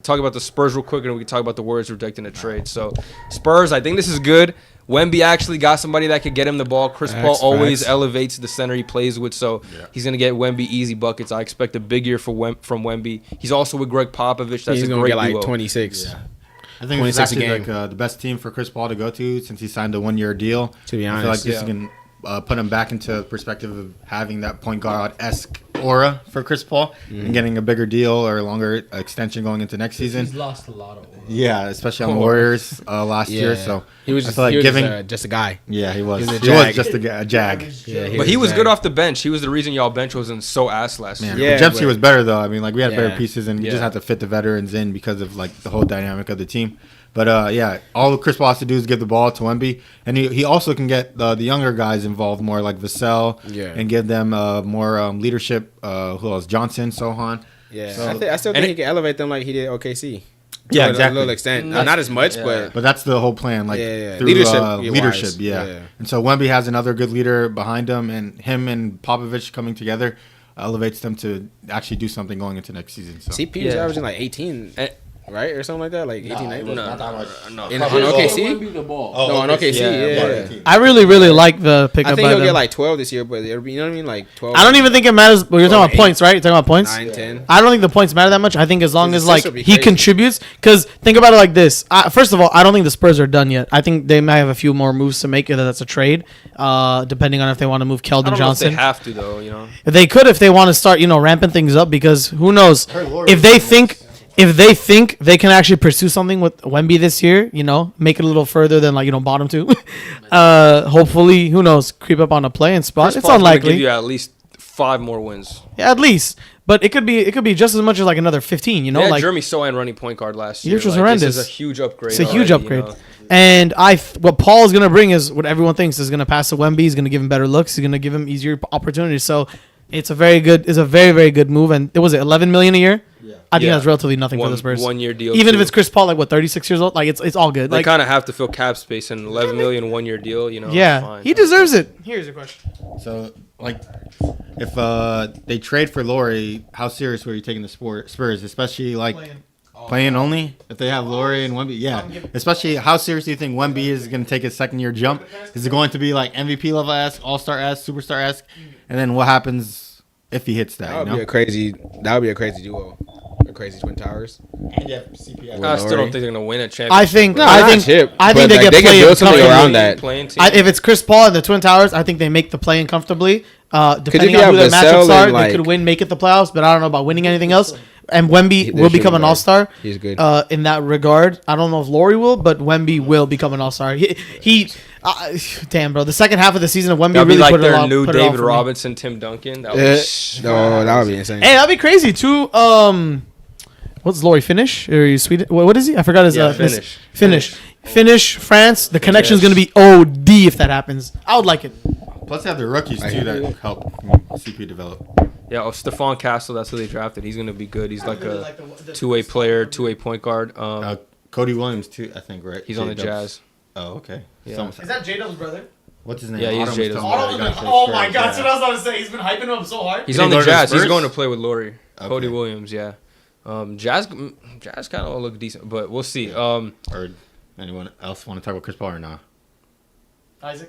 Talk about the Spurs real quick, and we can talk about the Warriors rejecting a trade. So, Spurs, I think this is good. Wemby actually got somebody that could get him the ball. Chris Paul always elevates the center he plays with, so he's going to get Wemby easy buckets. I expect a big year from Wemby. He's also with Greg Popovich. That's he's a gonna great get like duo. 26. Yeah. I think it's actually like the best team for Chris Paul to go to since he signed a 1-year deal. To be honest, I feel like this can put him back into perspective of having that point guard-esque aura for Chris Paul and getting a bigger deal or a longer extension going into next season. He's lost a lot of aura. Yeah, especially on the Warriors last year. So he was just, just a guy. Yeah, he was. He was just a jag. Yeah, but he was good off the bench. He was the reason y'all bench wasn't so ass last year. Yeah, Jepsy was better though. I mean, like we had better pieces, and we just had to fit the veterans in because of like the whole dynamic of the team. But all Chris Paul has to do is give the ball to Wemby, and he also can get the younger guys involved more, like Vassell, and give them more leadership. Who else? Johnson, Sohan. Yeah, so, I still think he can elevate them like he did OKC. Yeah, exactly. A little extent, not as much, but that's the whole plan. Like through leadership, And so Wemby has another good leader behind him, and him and Popovich coming together elevates them to actually do something going into next season. So CP is averaging like 18. Right? Or something like that? Like 18, 19? Not that much. No. On OKC? On OKC, yeah. I really like the pickup. I think he'll get like 12 this year, but it'll be, you know what I mean? Like 12. I don't even think it matters. Well, you're talking about points, right? You're talking about points? 9, 10. I don't think the points matter that much. I think as long as like he crazy. contributes. Because think about it like this. First of all, I don't think the Spurs are done yet. I think they might have a few more moves to make. Either that's a trade, depending on if they want to move Keldon Johnson. They have to though, you know. They could if they want to start, ramping things up. Because who knows if they think. If they think they can actually pursue something with Wemby this year, make it a little further than bottom two, hopefully, who knows, creep up on a play-in spot. It's unlikely. Give you at least 5 more wins. Yeah, at least. But it could be just as much as like another 15. Jeremy Sohan running point guard last year. Which was horrendous. This is a huge upgrade. It's a huge upgrade. And what Paul is gonna bring is what everyone thinks is gonna pass to Wemby. He's gonna give him better looks. He's gonna give him easier opportunities. So it's a very very good move. And it was $11 million a year. Yeah. I think that's relatively nothing for the Spurs. 1-year deal. Even if it's Chris Paul, 36 years old, it's all good. They kind of have to fill cap space, and $11 million 1-year deal. Yeah, fine. He deserves it. Here's your question. So, if they trade for Laurie, how serious were you taking the Spurs, especially playing only? If they have Laurie and Wemby, especially how serious do you think Wemby is going to take his second-year jump? Is it going to be like MVP level-esque, All-Star-esque, Superstar-esque? And then what happens if he hits that? That would be a crazy duo. A crazy Twin Towers. And CP3. I still don't think they're going to win a championship. I think they get build something around that. If it's Chris Paul and the Twin Towers, I think they make the play-in comfortably. Depending on who their matchups are, they could make it the playoffs, but I don't know about winning anything else. And Wemby will become an all-star. He's good. In that regard. I don't know if Laurie will, but Wemby will become an all-star. Damn, bro. The second half of the season of Wemby really like put it their on. new David Robinson, Tim Duncan. That would be insane. Hey, that'd be crazy too. What's Laurie, Finnish or you Swedish? What is he? I forgot his Finnish, France. The connection is gonna be OD if that happens. I would like it. Plus, they have the rookies too that help CP develop. Yeah, Stephon Castle. That's who they drafted. He's gonna be good. He's like a two-way player, two-way point guard. Cody Williams too, I think, right? He's on the Jazz. Oh, okay. Yeah. Is that J-Dub's brother? What's his name? Yeah, he's J-Dub's brother. Oh my God! So that's what I was saying. He's been hyping him up so hard. He's on the Jazz. He's going to play with Laurie. Okay. Cody Williams. Yeah. Jazz kind of look decent, but we'll see. Or anyone else want to talk about Chris Paul or not? Isaac.